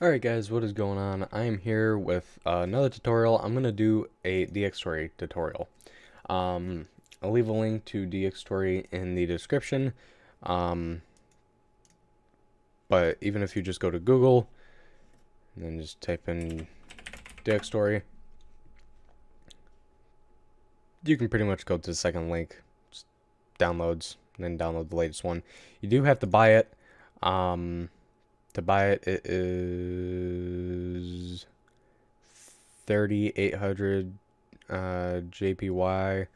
Alright guys, what is going on? I am here with another tutorial. I'm going to do a Dxtory tutorial. I'll leave a link to Dxtory in the description. Um, but even if you just go to Google and then just type in Dxtory, you can pretty much go to the second link, just downloads, and then download the latest one. You do have to buy it. To buy it, it is 3,800 JPY,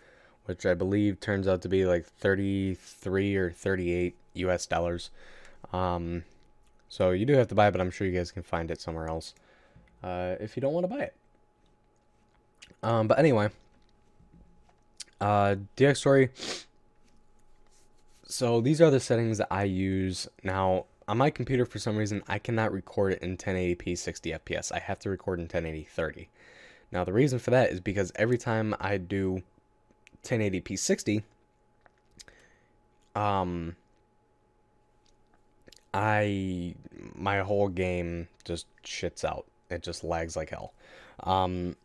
which I believe turns out to be like 33 or 38 US dollars. So you do have to buy it, but I'm sure you guys can find it somewhere else if you don't want to buy it. But anyway, Dxtory. So these are the settings that I use. Now, on my computer, for some reason, I cannot record it in 1080p 60 FPS. I have to record in 1080 30. Now, the reason for that is because every time I do 1080p 60, my whole game just shits out. It just lags like hell. And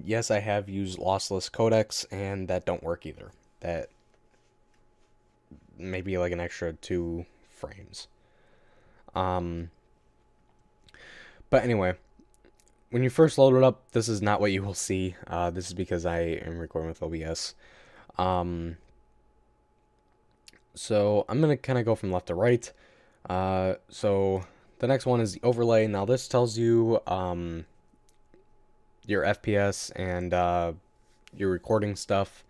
yes, I have used lossless codecs, and that don't work either. That maybe like an extra 2 frames. But anyway, when you first load it up, this is not what you will see. This is because I am recording with OBS. So I'm going to kind of go from left to right. So the next one is the overlay. Now this tells you your FPS and your recording stuff.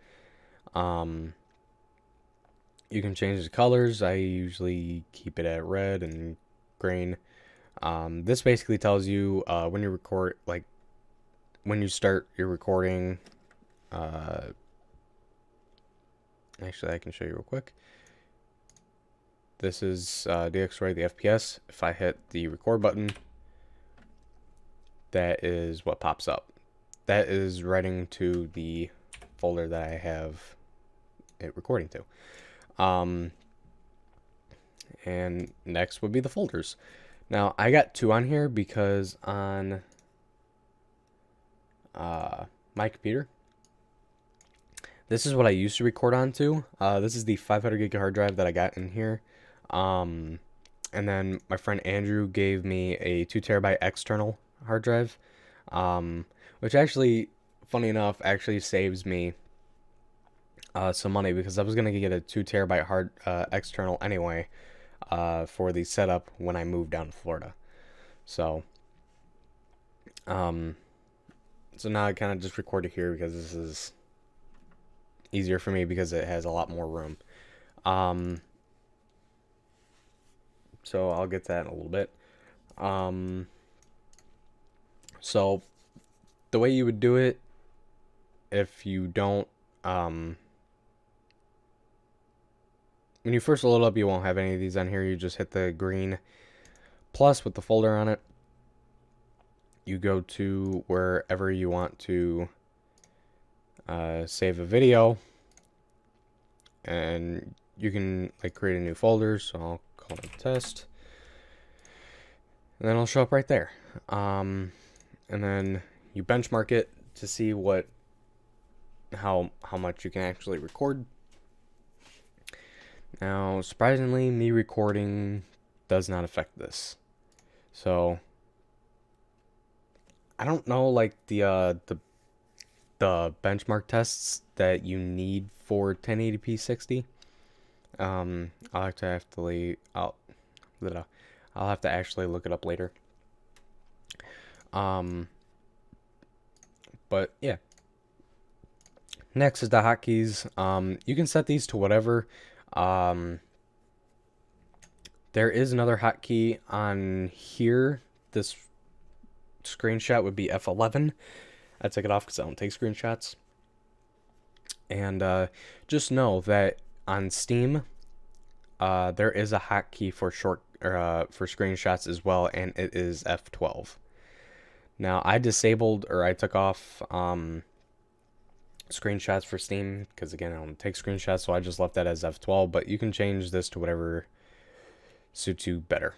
You can change the colors. I usually keep it at red and green. This basically tells you when you record, like when you start your recording. Actually, I can show you real quick. This is Dxtory, the FPS. If I hit the record button, that is what pops up. That is writing to the folder that I have it recording to. And next would be the folders. Now, I got 2 on here because on my computer, this is what I used to record onto. This is the 500 gig hard drive that I got in here. And then my friend Andrew gave me a 2 terabyte external hard drive, which actually, funny enough, actually saves me some money because I was gonna get a 2 terabyte hard external anyway for the setup when I moved down to Florida. So, so now I kind of just record it here because this is easier for me because it has a lot more room. So I'll get that in a little bit. So the way you would do it, if you don't, when you first load up, you won't have any of these on here. You just hit the green plus with the folder on it. You go to wherever you want to save a video, and you can like create a new folder. So I'll call it test, and then it'll show up right there. And then you benchmark it to see how much you can actually record. Now, surprisingly, me recording does not affect this. So I don't know, like the benchmark tests that you need for 1080p 60. I'll have to I'll have to actually look it up later. But yeah. Next is the hotkeys. You can set these to whatever. There is another hotkey on here. This screenshot would be F11. I took it off because I don't take screenshots. And just know that on Steam, there is a hotkey for for screenshots as well, and it is F12. Now I took off screenshots for Steam because again I don't take screenshots, so I just left that as F12. But you can change this to whatever suits you better.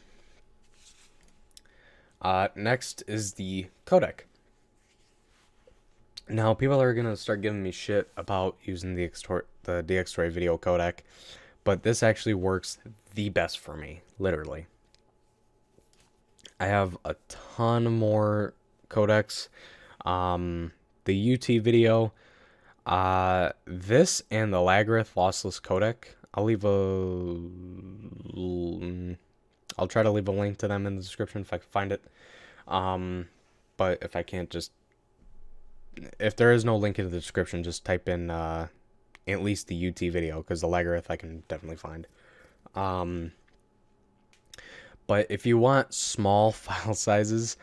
Next is the codec. Now, people are gonna start giving me shit about using the Dxtory video codec, but this actually works the best for me, literally. I have a ton more codecs. The UT video, this and the Labyrinth lossless codec. I'll try to leave a link to them in the description if I can find it. But if I can't, if there is no link in the description, just type in at least the UT video, because the Labyrinth I can definitely find. But if you want small file sizes,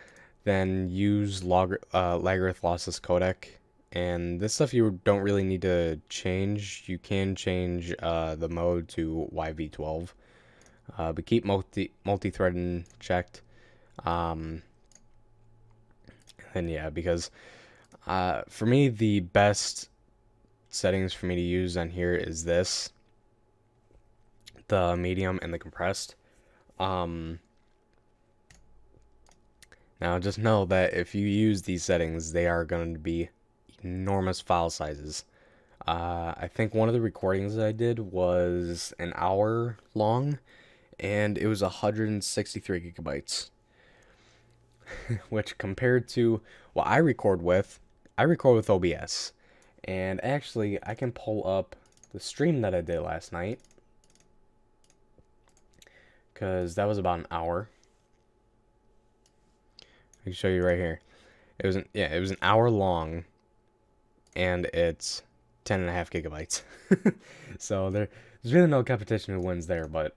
then use Labyrinth lossless codec. And this stuff you don't really need to change. You can change the mode to YV12, but keep multi-threading checked. And yeah, because for me, the best settings for me to use on here is this, the medium and the compressed. Now just know that if you use these settings, they are going to be enormous file sizes. I think one of the recordings that I did was an hour long, and it was 163 gigabytes. Which compared to what I record with OBS. And actually, I can pull up the stream that I did last night, because that was about an hour. I can show you right here. It was an hour long, and it's 10.5 gigabytes. So there's really no competition who wins there, but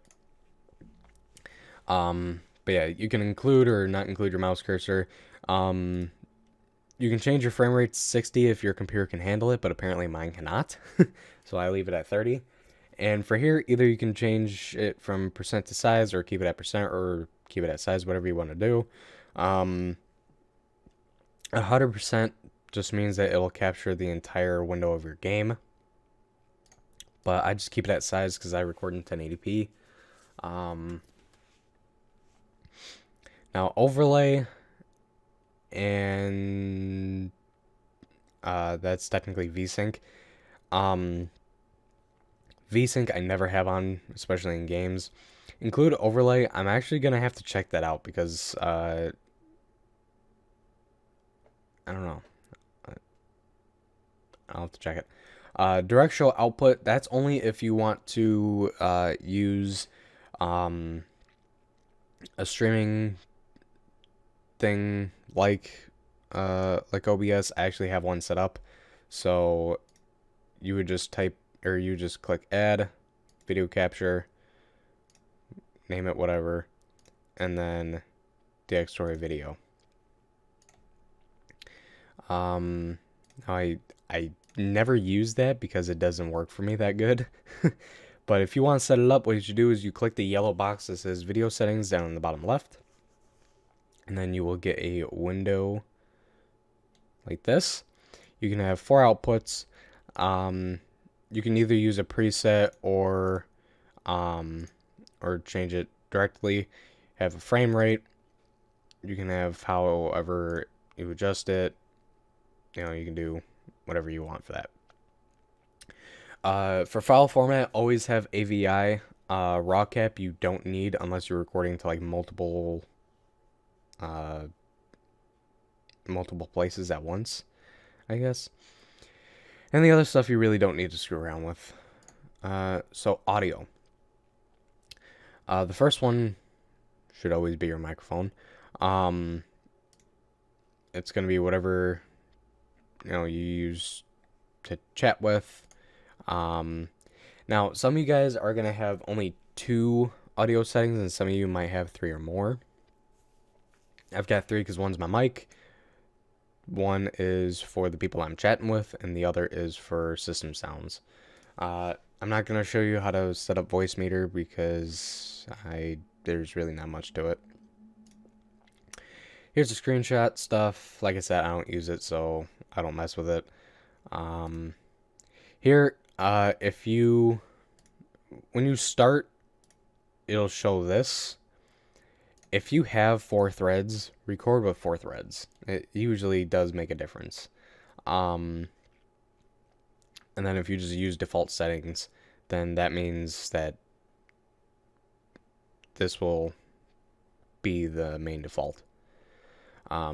yeah, you can include or not include your mouse cursor. You can change your frame rate to 60 if your computer can handle it, but apparently mine cannot. So I leave it at 30. And for here, either you can change it from percent to size, or keep it at percent, or keep it at size, whatever you want to do. 100% just means that it will capture the entire window of your game. But I just keep it at size because I record in 1080p. Now overlay, and that's technically VSync. VSync I never have on, especially in games. Include overlay, I'm actually gonna have to check that out, because I don't know. I'll have to check it. Directional output, that's only if you want to use a streaming thing like OBS. I actually have one set up. So you would just click add video capture, name it whatever, and then Dxtory video. I never use that because it doesn't work for me that good. But if you want to set it up, what you do is you click the yellow box that says video settings down in the bottom left, and then you will get a window like this. You can have 4 outputs. You can either use a preset or change it directly. Have a frame rate. You can have however you adjust it. You know, you can do whatever you want for that. For file format, always have AVI. Raw cap you don't need unless you're recording to like multiple places at once, I guess. And the other stuff you really don't need to screw around with. So audio. The first one should always be your microphone. It's gonna be whatever you use to chat with. Now some of you guys are gonna have only 2 audio settings, and some of you might have 3 or more. I've got 3 because one's my mic, one is for the people I'm chatting with, and the other is for system sounds. I'm not gonna show you how to set up voice meter because there's really not much to it. Here's the screenshot stuff. Like I said, I don't use it, so I don't mess with it. Here, when you start, it'll show this, if you have 4 threads, record with 4 threads. It usually does make a difference. And then if you just use default settings, then that means that this will be the main default. A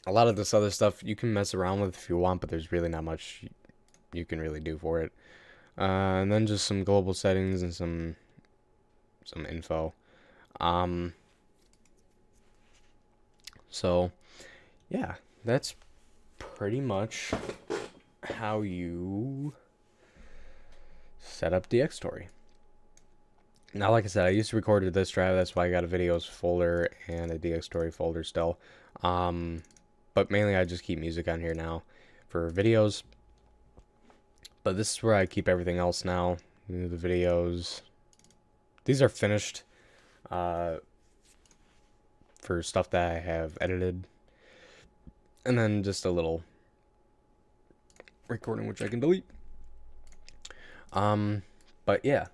lot of this other stuff you can mess around with if you want, but there's really not much you can really do for it. And then just some global settings and some info. So yeah, that's pretty much how you set up Dxtory. Now, like I said, I used to record to this drive. That's why I got a videos folder and a Dxtory folder still. But mainly I just keep music on here now for videos. But this is where I keep everything else now. The videos. These are finished for stuff that I have edited. And then just a little recording which I can delete. But yeah.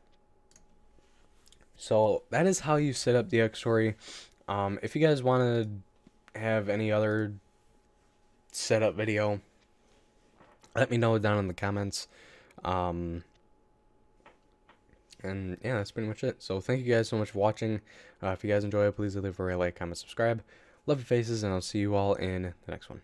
So that is how you set up Dxtory. If you guys want to have any other setup video, let me know down in the comments. And yeah, that's pretty much it. So thank you guys so much for watching. If you guys enjoy it, please leave a like, comment, subscribe. Love your faces, and I'll see you all in the next one.